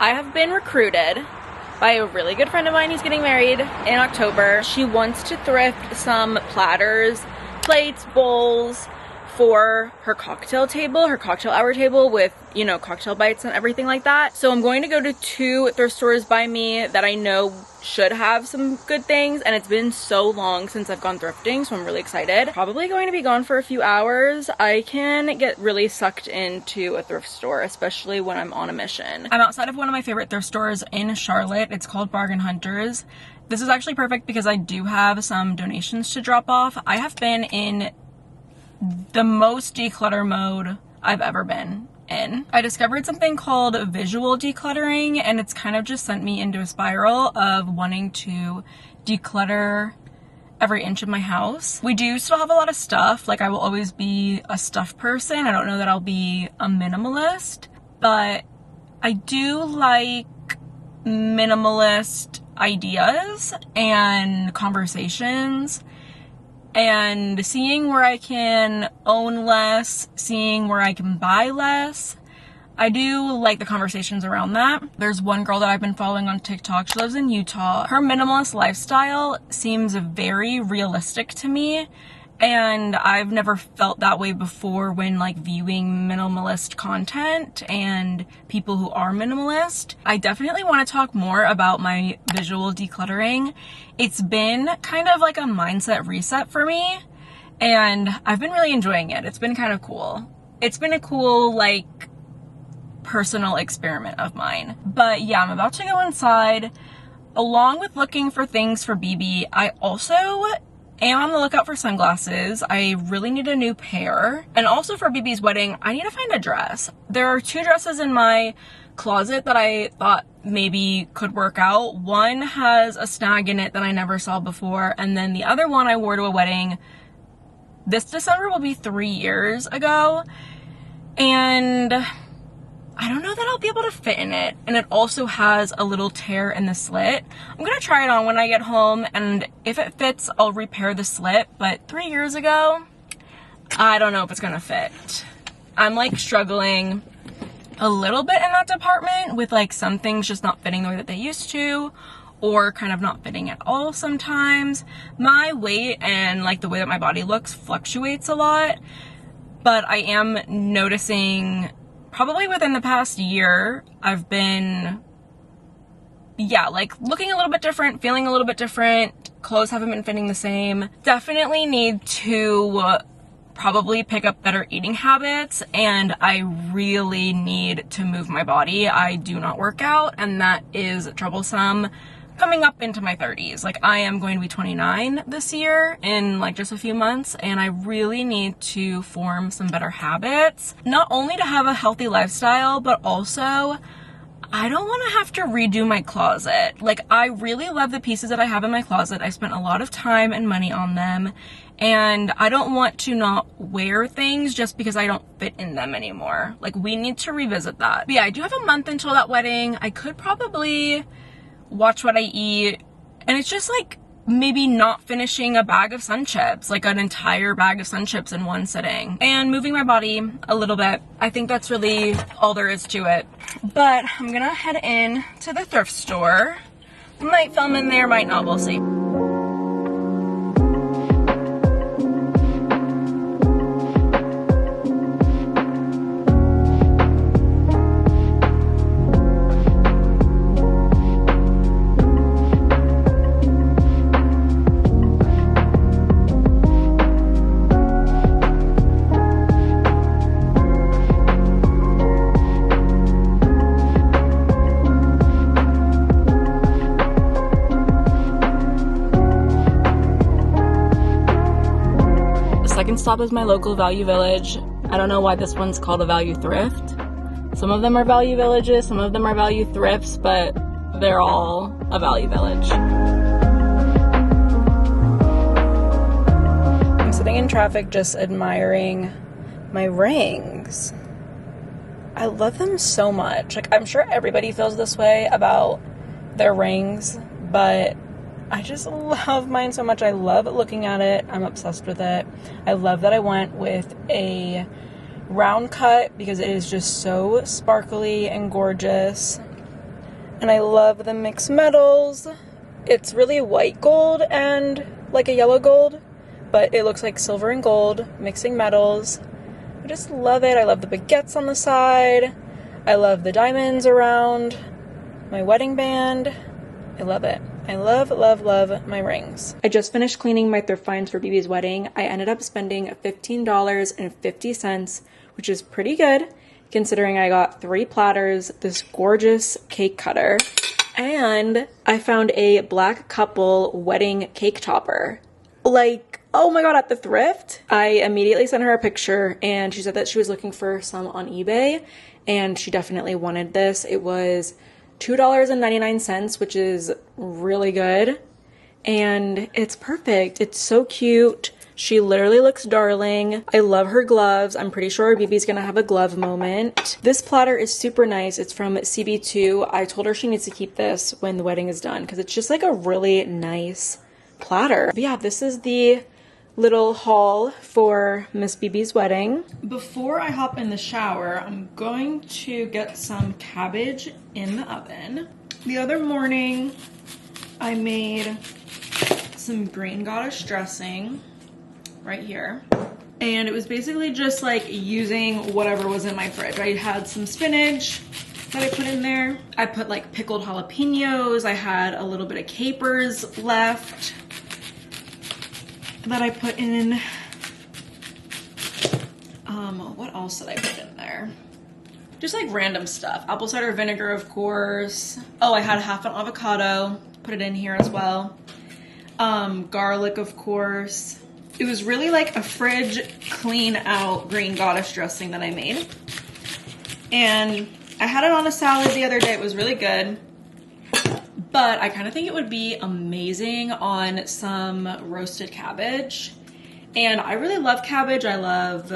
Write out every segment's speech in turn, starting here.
I have been recruited by a really good friend of mine. He's getting married in October. She wants to thrift some platters, plates, bowls for her cocktail table, her cocktail hour table with, you know, cocktail bites and everything like that. So I'm going to go to 2 thrift stores by me that I know should have some good things, and it's been so long since I've gone thrifting, so I'm really excited. Probably going to be gone for a few hours. I can get really sucked into a thrift store, especially when I'm on a mission. I'm outside of one of my favorite thrift stores in Charlotte. It's called Bargain Hunters. This is actually perfect because I do have some donations to drop off. I have been in the most declutter mode I've ever been in. I discovered something called visual decluttering, and it's kind of just sent me into a spiral of wanting to declutter every inch of my house. We do still have a lot of stuff. Like, I will always be a stuff person. I don't know that I'll be a minimalist, but I do like minimalist ideas and conversations, and seeing where I can own less, seeing where I can buy less. I do like the conversations around that. There's one girl that I've been following on TikTok. She lives in Utah. Her minimalist lifestyle seems very realistic to me, and I've never felt that way before when like viewing minimalist content and people who are minimalist. I definitely want to talk more about my visual decluttering. It's been kind of like a mindset reset for me, and I've been really enjoying it. It's been kind of cool. It's been a cool, like, personal experiment of mine. But yeah, I'm about to go inside. Along with looking for things for BB, I also am on the lookout for sunglasses. I really need a new pair. And also for BB's wedding, I need to find a dress. There are 2 dresses in my closet that I thought maybe could work out. One has a snag in it that I never saw before, and then the other one I wore to a wedding this December will be 3 years ago, and I don't know that I'll be able to fit in it. And it also has a little tear in the slit. I'm gonna try it on when I get home, and if it fits, I'll repair the slit. But 3 years ago, I don't know if it's gonna fit. I'm like struggling a little bit in that department with like some things just not fitting the way that they used to, or kind of not fitting at all sometimes. My weight and like the way that my body looks fluctuates a lot, but I am noticing probably within the past year, I've been, like looking a little bit different, feeling a little bit different. Clothes haven't been fitting the same. Definitely need to probably pick up better eating habits, and I really need to move my body. I do not work out, and that is troublesome coming up into my 30s. Like, I am going to be 29 this year in like just a few months, and I really need to form some better habits, not only to have a healthy lifestyle, but also I don't want to have to redo my closet. Like, I really love the pieces that I have in my closet. I spent a lot of time and money on them, and I don't want to not wear things just because I don't fit in them anymore. Like, we need to revisit that. But yeah, I do have a month until that wedding. I could probably watch what I eat, and it's just like maybe not finishing a bag of Sun Chips, like an entire bag of Sun Chips in one sitting, and moving my body a little bit. I think that's really all there is to it. But I'm gonna head in to the thrift store. Might film in there, might not, we'll see. Stop is my local Value Village. I don't know why this one's called a Value Thrift. Some of them are Value Villages, some of them are Value Thrifts, but they're all a Value Village. I'm sitting in traffic just admiring my rings. I love them so much. Like, I'm sure everybody feels this way about their rings, but I just love mine so much. I love looking at it. I'm obsessed with it. I love that I went with a round cut because it is just so sparkly and gorgeous. And I love the mixed metals. It's really white gold and like a yellow gold, but it looks like silver and gold, mixing metals. I just love it. I love the baguettes on the side. I love the diamonds around my wedding band. I love it. I love, love, love my rings. I just finished cleaning my thrift finds for BB's wedding. I ended up spending $15.50, which is pretty good considering I got 3 platters, this gorgeous cake cutter, and I found a black couple wedding cake topper. Like, oh my god, at the thrift. I immediately sent her a picture and she said that she was looking for some on eBay and she definitely wanted this. It was $2.99, which is really good. And it's perfect. It's so cute. She literally looks darling. I love her gloves. I'm pretty sure BB's gonna have a glove moment. This platter is super nice. It's from CB2. I told her she needs to keep this when the wedding is done because it's just like a really nice platter. But yeah, this is the little haul for Miss BB's wedding. Before I hop in the shower, I'm going to get some cabbage in the oven. The other morning, I made some green goddess dressing right here. And it was basically just like using whatever was in my fridge. I had some spinach that I put in there. I put like pickled jalapenos. I had a little bit of capers left that I put in. What else did I put in there? Just like random stuff. Apple cider vinegar, of course. Oh, I had half an avocado. Put it in here as well. Garlic, of course. It was really like a fridge clean out green goddess dressing that I made. And I had it on a salad the other day. It was really good. But I kind of think it would be amazing on some roasted cabbage. And I really love cabbage. I love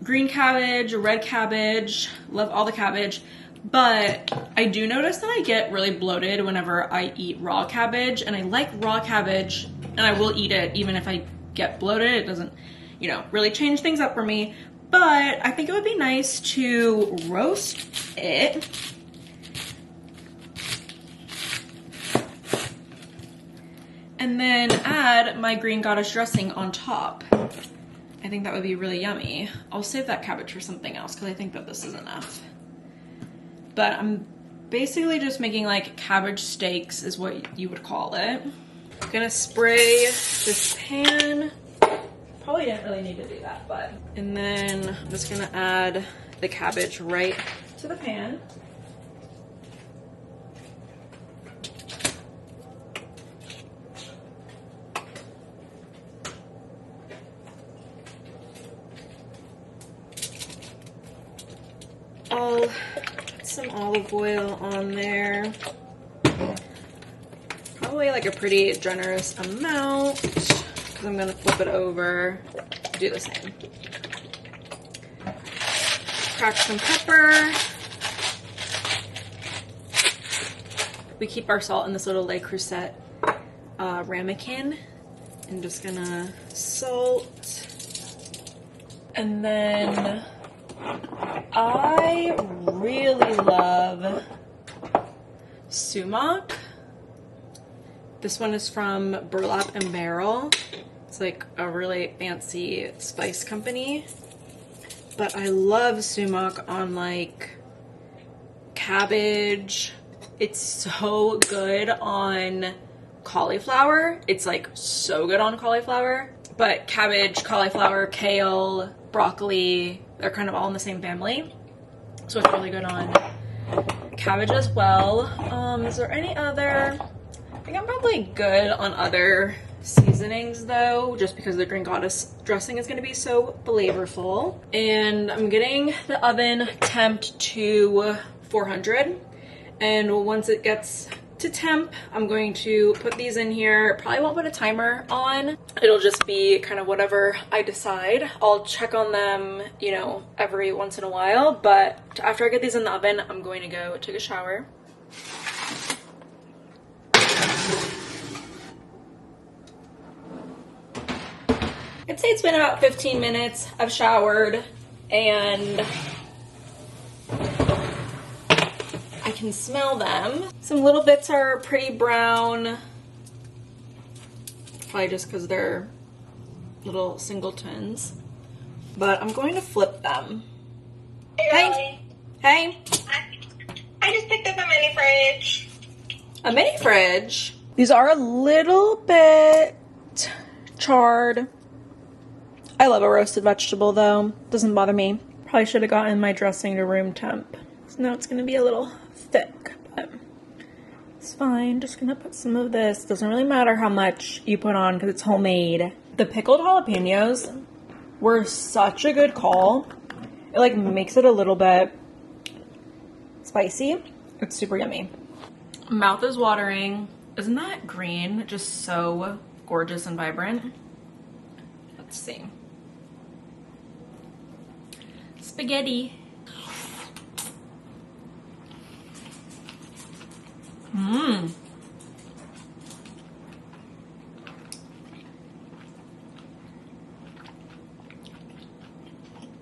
green cabbage, red cabbage, love all the cabbage. But I do notice that I get really bloated whenever I eat raw cabbage. And I like raw cabbage and I will eat it even if I get bloated. It doesn't, you know, really change things up for me. But I think it would be nice to roast it. And then add my green goddess dressing on top. I think that would be really yummy. I'll save that cabbage for something else because I think that this is enough. But I'm basically just making like cabbage steaks is what you would call it. I'm gonna spray this pan. Probably didn't really need to do that, but. And then I'm just gonna add the cabbage right to the pan. I'll put some olive oil on there. Probably like a pretty generous amount because I'm gonna flip it over, do the same. Crack some pepper. We keep our salt in this little Le Creuset ramekin. I'm just gonna salt. And then I really love sumac. This one is from Burlap and Barrel. It's like a really fancy spice company. But I love sumac on like cabbage. It's so good on cauliflower. It's like so good on cauliflower. But cabbage, cauliflower, kale, broccoli, they're kind of all in the same family. So it's really good on cabbage as well. Is there any other? I think I'm probably good on other seasonings though, just because the green goddess dressing is gonna be so flavorful. And I'm getting the oven temped to 400. And once it gets to temp, I'm going to put these in here. Probably won't put a timer on. It'll just be kind of whatever I decide. I'll check on them, you know, every once in a while. But after I get these in the oven, I'm going to go take a shower. I'd say it's been about 15 minutes. I've showered and I can smell them. Some little bits are pretty brown. Probably just because they're little singletons. But I'm going to flip them. Hey. Hey. I just picked up a mini fridge. A mini fridge? These are a little bit charred. I love a roasted vegetable though. Doesn't bother me. Probably should have gotten my dressing to room temp. So now it's going to be a little thick, but it's fine. Just going to put some of this. Doesn't really matter how much you put on because it's homemade. The pickled jalapenos were such a good call. It like makes it a little bit spicy. It's super yummy. Mouth is watering. Isn't that green just so gorgeous and vibrant? Let's see. Spaghetti. Mmm.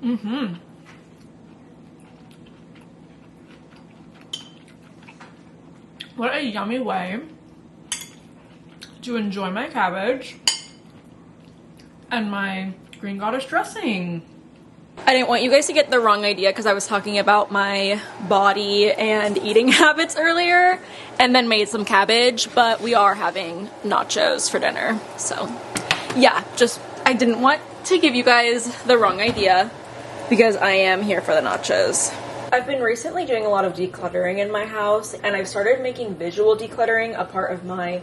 Mm-hmm. What a yummy way to enjoy my cabbage and my green goddess dressing. I didn't want you guys to get the wrong idea because I was talking about my body and eating habits earlier and then made some cabbage, but we are having nachos for dinner. So yeah, just I didn't want to give you guys the wrong idea because I am here for the nachos. I've been recently doing a lot of decluttering in my house, and I've started making visual decluttering a part of my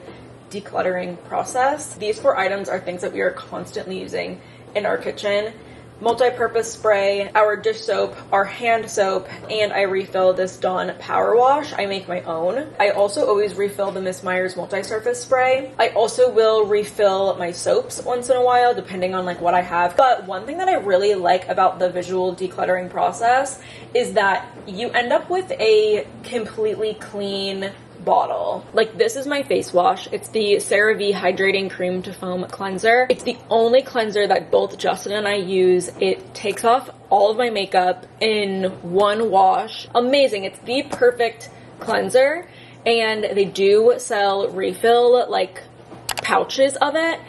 decluttering process. These 4 items are things that we are constantly using in our kitchen. Multi-purpose spray, our dish soap, our hand soap, and I refill this Dawn Power Wash. I make my own. I also always refill the Miss Meyer's multi-surface spray. I also will refill my soaps once in a while, depending on like what I have. But one thing that I really like about the visual decluttering process is that you end up with a completely clean bottle. Like, this is my face wash. It's the CeraVe Hydrating Cream to Foam Cleanser. It's the only cleanser that both Justin and I use. It takes off all of my makeup in one wash. Amazing. It's the perfect cleanser, and they do sell refill like pouches of it,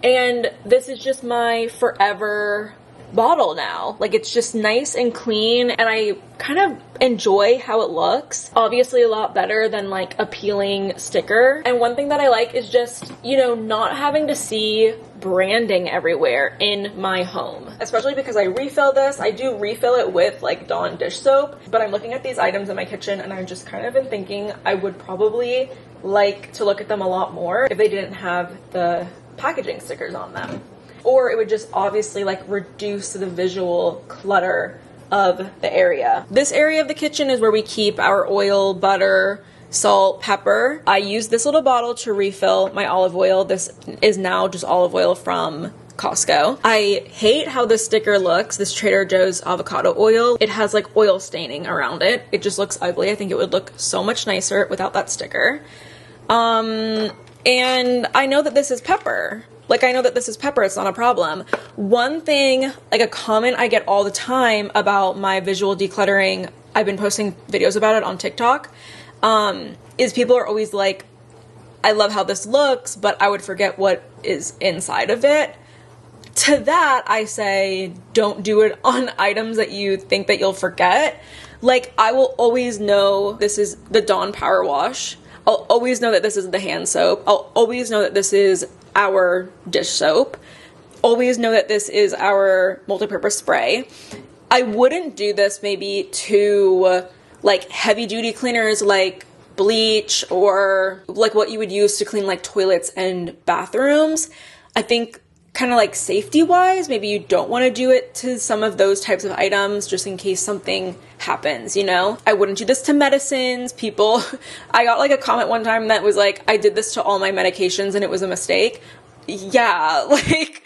and this is just my forever bottle now. Like, it's just nice and clean, and I kind of enjoy how it looks. Obviously a lot better than like a peeling sticker. And one thing that I like is just, you know, not having to see branding everywhere in my home, especially because I refill this. I do refill it with like Dawn dish soap, but I'm looking at these items in my kitchen and I've just kind of been thinking I would probably like to look at them a lot more if they didn't have the packaging stickers on them. Or it would just obviously like reduce the visual clutter of the area. This area of the kitchen is where we keep our oil, butter, salt, pepper. I use this little bottle to refill my olive oil. This is now just olive oil from Costco. I hate how this sticker looks, this Trader Joe's avocado oil. It has like oil staining around it. It just looks ugly. I think it would look so much nicer without that sticker. And I know that this is pepper. Like, I know that this is pepper, it's not a problem. One thing, like a comment I get all the time about my visual decluttering, I've been posting videos about it on TikTok, is people are always like, I love how this looks, but I would forget what is inside of it. To that, I say, don't do it on items that you think that you'll forget. Like, I will always know this is the Dawn Power Wash. I'll always know that this is the hand soap. I'll always know that this is our dish soap. Always know that this is our multi-purpose spray. I wouldn't do this maybe to like heavy duty cleaners like bleach or like what you would use to clean like toilets and bathrooms. I think kind of like safety wise, maybe you don't want to do it to some of those types of items just in case something happens, you know? I wouldn't do this to medicines. People, I got like a comment one time that was like, I did this to all my medications and it was a mistake. Yeah, like,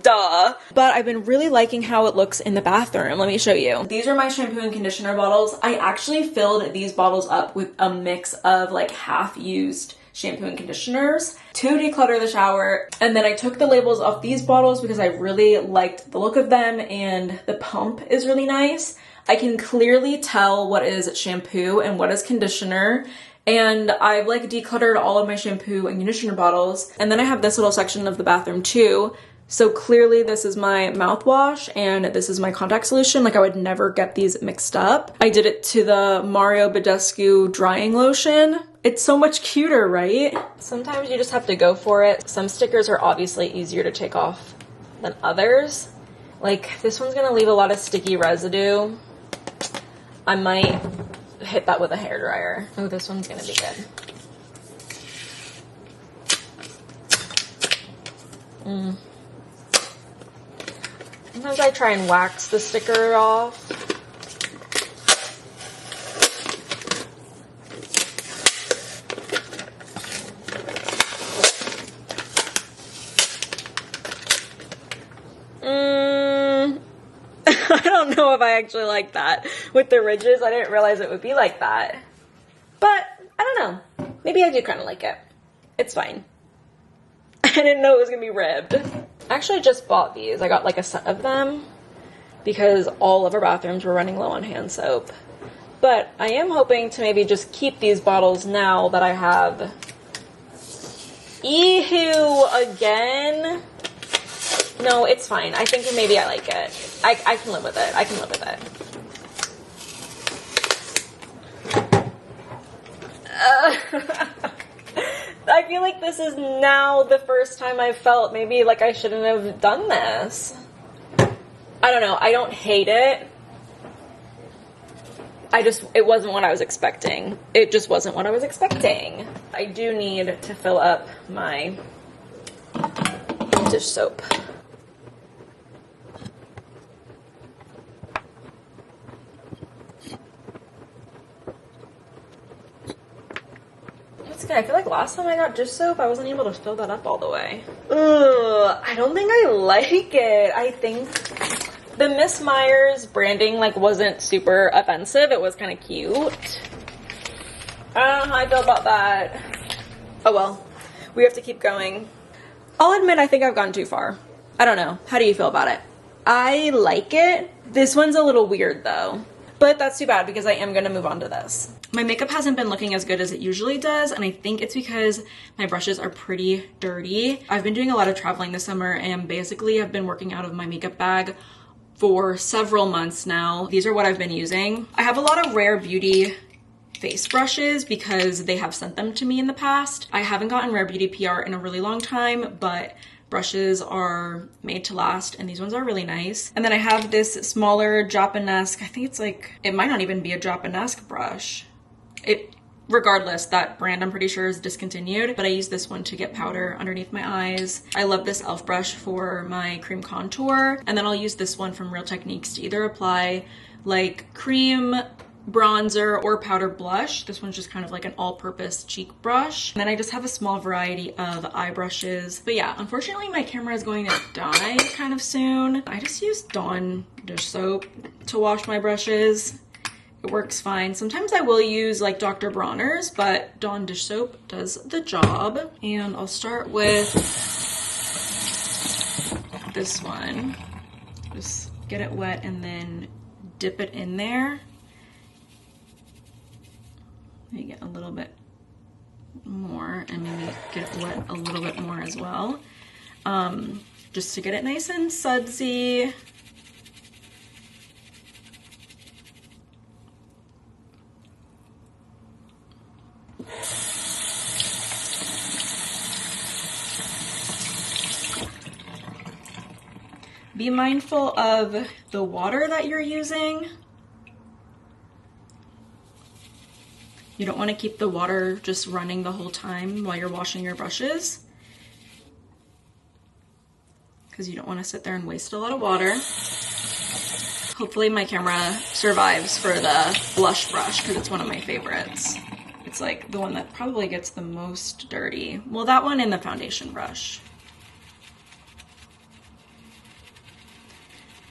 duh. But I've been really liking how it looks in the bathroom. Let me show you. These are my shampoo and conditioner bottles. I actually filled these bottles up with a mix of like half-used shampoo and conditioners to declutter the shower, and then I took the labels off these bottles because I really liked the look of them and the pump is really nice. I can clearly tell what is shampoo and what is conditioner. And I've like decluttered all of my shampoo and conditioner bottles. And then I have this little section of the bathroom too. So clearly this is my mouthwash and this is my contact solution. Like I would never get these mixed up. I did it to the Mario Badescu drying lotion. It's so much cuter, right? Sometimes you just have to go for it. Some stickers are obviously easier to take off than others. Like this one's gonna leave a lot of sticky residue. I might hit that with a hairdryer. Oh, this one's gonna be good. Sometimes I try and wax the sticker off. I don't know if I actually like that. With the ridges, I didn't realize it would be like that. But, I don't know. Maybe I do kind of like it. It's fine. I didn't know it was going to be ribbed. I actually just bought these. I got like a set of them because all of our bathrooms were running low on hand soap. But I am hoping to maybe just keep these bottles now that I have. Ew, again? No, it's fine. I think maybe I like it. I can live with it. I can live with it. I feel like this is now the first time I've felt maybe like I shouldn't have done this. I don't know. I don't hate it. It wasn't what I was expecting. It just wasn't what I was expecting. I do need to fill up my dish soap. I feel like last time I got dish soap, I wasn't able to fill that up all the way. Ugh, I don't think I like it. I think the Miss Myers branding like wasn't super offensive. It was kind of cute. I don't know how I feel about that. Oh well, we have to keep going. I'll admit I think I've gone too far. I don't know. How do you feel about it? I like it. This one's a little weird though. But that's too bad because I am going to move on to this. My makeup hasn't been looking as good as it usually does, and I think it's because my brushes are pretty dirty. I've been doing a lot of traveling this summer, and basically I've been working out of my makeup bag for several months now. These are what I've been using. I have a lot of Rare Beauty face brushes because they have sent them to me in the past. I haven't gotten Rare Beauty PR in a really long time, but brushes are made to last, and these ones are really nice. And then I have this smaller Japanesque, I think it's like, it might not even be a Japanesque brush. Regardless, that brand I'm pretty sure is discontinued, but I use this one to get powder underneath my eyes. I love this e.l.f. brush for my cream contour, and then I'll use this one from Real Techniques to either apply like cream, bronzer, or powder blush. This one's just kind of like an all-purpose cheek brush. And then I just have a small variety of eye brushes. But yeah, unfortunately my camera is going to die kind of soon. I just use Dawn dish soap to wash my brushes. It works fine. Sometimes I will use like Dr. Bronner's, but Dawn dish soap does the job. And I'll start with this one. Just get it wet and then dip it in there. Maybe get a little bit more and maybe get it wet a little bit more as well. Just to get it nice and sudsy. Be mindful of the water that you're using. You don't want to keep the water just running the whole time while you're washing your brushes, because you don't want to sit there and waste a lot of water. Hopefully my camera survives for the blush brush because it's one of my favorites. It's like the one that probably gets the most dirty. Well, that one and the foundation brush.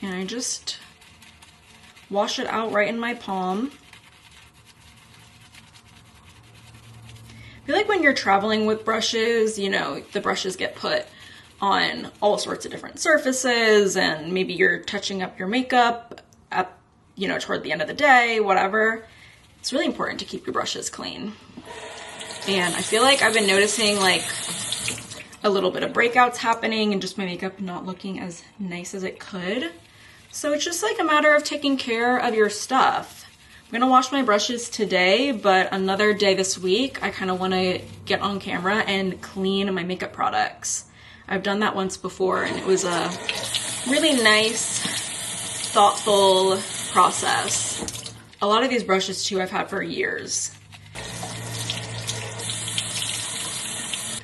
And I just wash it out right in my palm. I feel like when you're traveling with brushes, you know, the brushes get put on all sorts of different surfaces, and maybe you're touching up your makeup at, you know, toward the end of the day, whatever. It's really important to keep your brushes clean. And I feel like I've been noticing like a little bit of breakouts happening and just my makeup not looking as nice as it could. So it's just like a matter of taking care of your stuff. I'm gonna wash my brushes today, but another day this week, I kind of want to get on camera and clean my makeup products. I've done that once before and it was a really nice, thoughtful process. A lot of these brushes too I've had for years.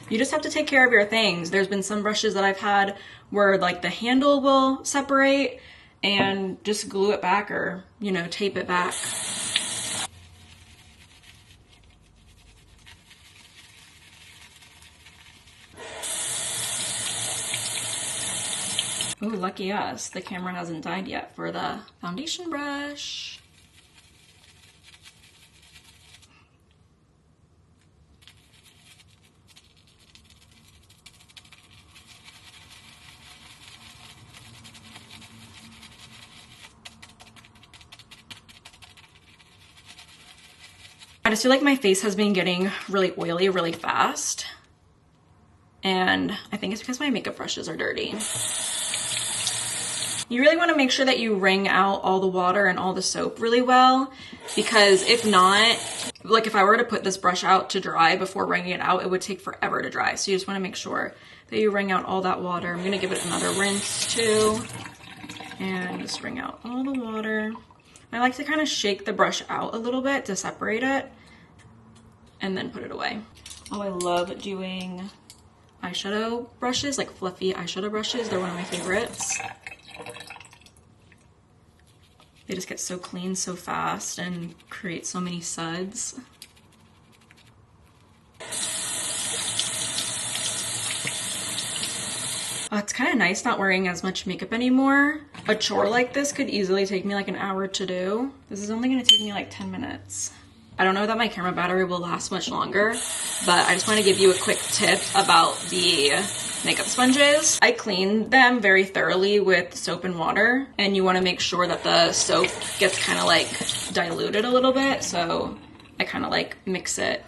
You just have to take care of your things. There's been some brushes that I've had where like the handle will separate and just glue it back or, you know, tape it back. Ooh, lucky us. The camera hasn't died yet for the foundation brush. I just feel like my face has been getting really oily really fast. And I think it's because my makeup brushes are dirty. You really want to make sure that you wring out all the water and all the soap really well, because if not, like if I were to put this brush out to dry before wringing it out, it would take forever to dry. So you just want to make sure that you wring out all that water. I'm going to give it another rinse too, and just wring out all the water. I like to kind of shake the brush out a little bit to separate it and then put it away. Oh, I love doing eyeshadow brushes, like fluffy eyeshadow brushes. They're one of my favorites. They just get so clean so fast and create so many suds. It's kind of nice not wearing as much makeup anymore. A chore like this could easily take me like an hour to do. This is only gonna take me like 10 minutes. I don't know that my camera battery will last much longer, but I just want to give you a quick tip about the makeup sponges. I clean them very thoroughly with soap and water, and you want to make sure that the soap gets kind of like diluted a little bit. So I kind of like mix it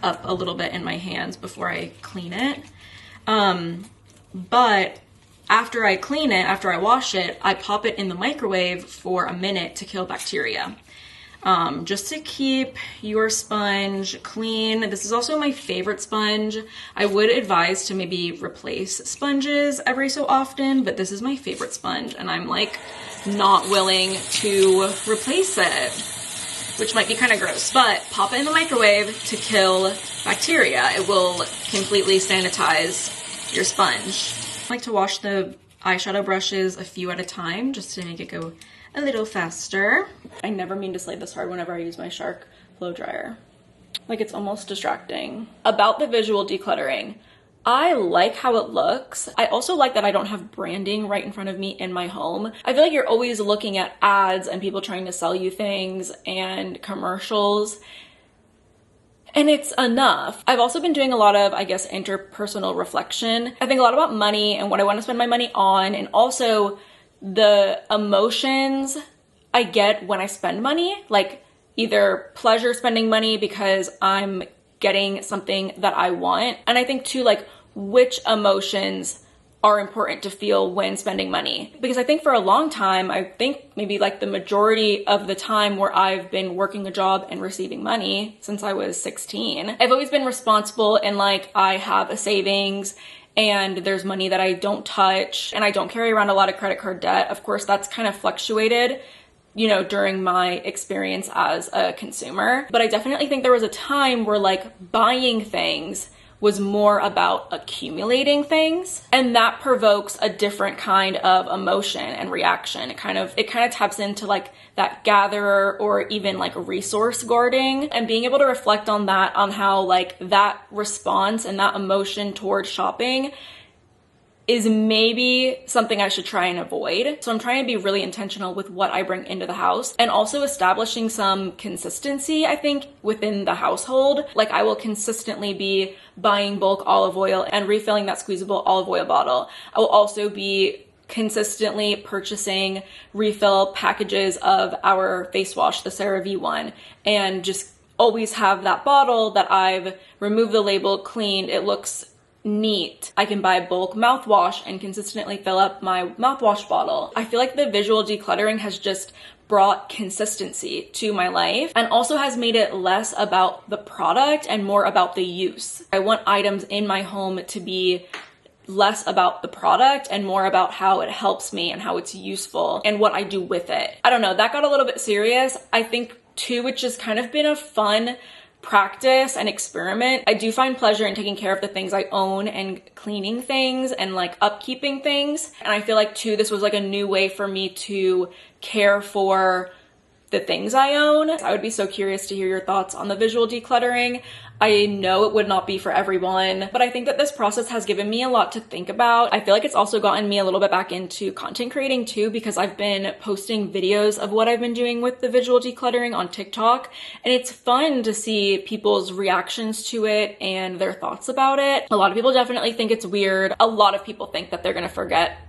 up a little bit in my hands before I clean it. But after I clean it, after I wash it, I pop it in the microwave for a minute to kill bacteria. Just to keep your sponge clean. This is also my favorite sponge. I would advise to maybe replace sponges every so often, but this is my favorite sponge and I'm like not willing to replace it, which might be kind of gross, but pop it in the microwave to kill bacteria. It will completely sanitize your sponge. I like to wash the eyeshadow brushes a few at a time just to make it go a little faster. I never mean to slay this hard whenever I use my Shark blow dryer. Like, it's almost distracting. About the visual decluttering, I like how it looks. I also like that I don't have branding right in front of me in my home. I feel like you're always looking at ads and people trying to sell you things and commercials, and it's enough. I've also been doing a lot of, I guess, interpersonal reflection. I think a lot about money and what I want to spend my money on, and also the emotions I get when I spend money, like either pleasure spending money because I'm getting something that I want. And I think too, like, which emotions are important to feel when spending money. Because I think for a long time, I think maybe like the majority of the time where I've been working a job and receiving money since I was 16, I've always been responsible and like I have a savings and there's money that I don't touch, and I don't carry around a lot of credit card debt. Of course, that's kind of fluctuated, you know, during my experience as a consumer. But I definitely think there was a time where like buying things was more about accumulating things, and that provokes a different kind of emotion and reaction. It kind of taps into like that gatherer or even like resource guarding, and being able to reflect on that, on how like that response and that emotion towards shopping is maybe something I should try and avoid. So I'm trying to be really intentional with what I bring into the house, and also establishing some consistency, I think, within the household. Like, I will consistently be buying bulk olive oil and refilling that squeezable olive oil bottle. I will also be consistently purchasing refill packages of our face wash, the CeraVe one, and just always have that bottle that I've removed the label, cleaned, it looks neat. I can buy bulk mouthwash and consistently fill up my mouthwash bottle. I feel like the visual decluttering has just brought consistency to my life and also has made it less about the product and more about the use. I want items in my home to be less about the product and more about how it helps me and how it's useful and what I do with it. I don't know, that got a little bit serious. I think too, it's just kind of been a fun practice and experiment. I do find pleasure in taking care of the things I own and cleaning things and like upkeeping things. And I feel like too, this was like a new way for me to care for the things I own. I would be so curious to hear your thoughts on the visual decluttering. I know it would not be for everyone, but I think that this process has given me a lot to think about. I feel like it's also gotten me a little bit back into content creating too, because I've been posting videos of what I've been doing with the visual decluttering on TikTok, and it's fun to see people's reactions to it and their thoughts about it. A lot of people definitely think it's weird. A lot of people think that they're gonna forget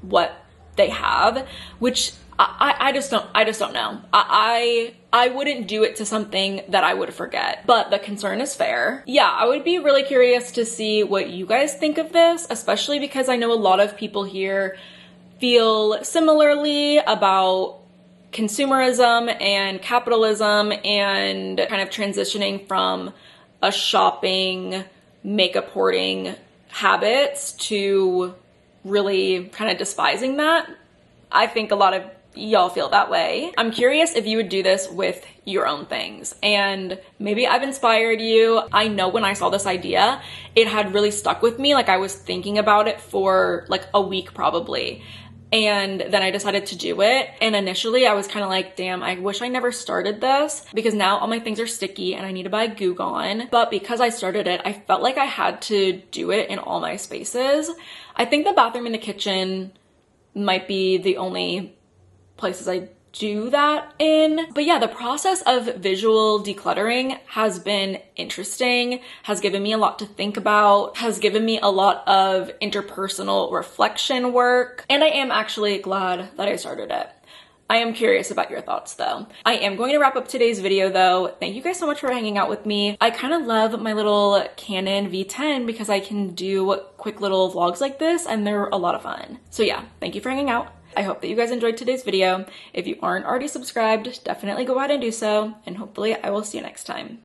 what they have, which I just don't know. I wouldn't do it to something that I would forget, but the concern is fair. Yeah, I would be really curious to see what you guys think of this, especially because I know a lot of people here feel similarly about consumerism and capitalism and kind of transitioning from a shopping, makeup hoarding habits to really kind of despising that. I think a lot of y'all feel that way. I'm curious if you would do this with your own things, and maybe I've inspired you. I know when I saw this idea, it had really stuck with me. Like I was thinking about it for like a week probably, and then I decided to do it. And initially I was kind of like, damn, I wish I never started this, because now all my things are sticky and I need to buy Goo Gone. But because I started it, I felt like I had to do it in all my spaces. I think the bathroom and the kitchen might be the only places I do that in. But yeah, the process of visual decluttering has been interesting, has given me a lot to think about, has given me a lot of interpersonal reflection work, and I am actually glad that I started it. I am curious about your thoughts though. I am going to wrap up today's video though. Thank you guys so much for hanging out with me. I kind of love my little Canon V10 because I can do quick little vlogs like this and they're a lot of fun. So yeah, thank you for hanging out. I hope that you guys enjoyed today's video. If you aren't already subscribed, definitely go ahead and do so, and hopefully I will see you next time.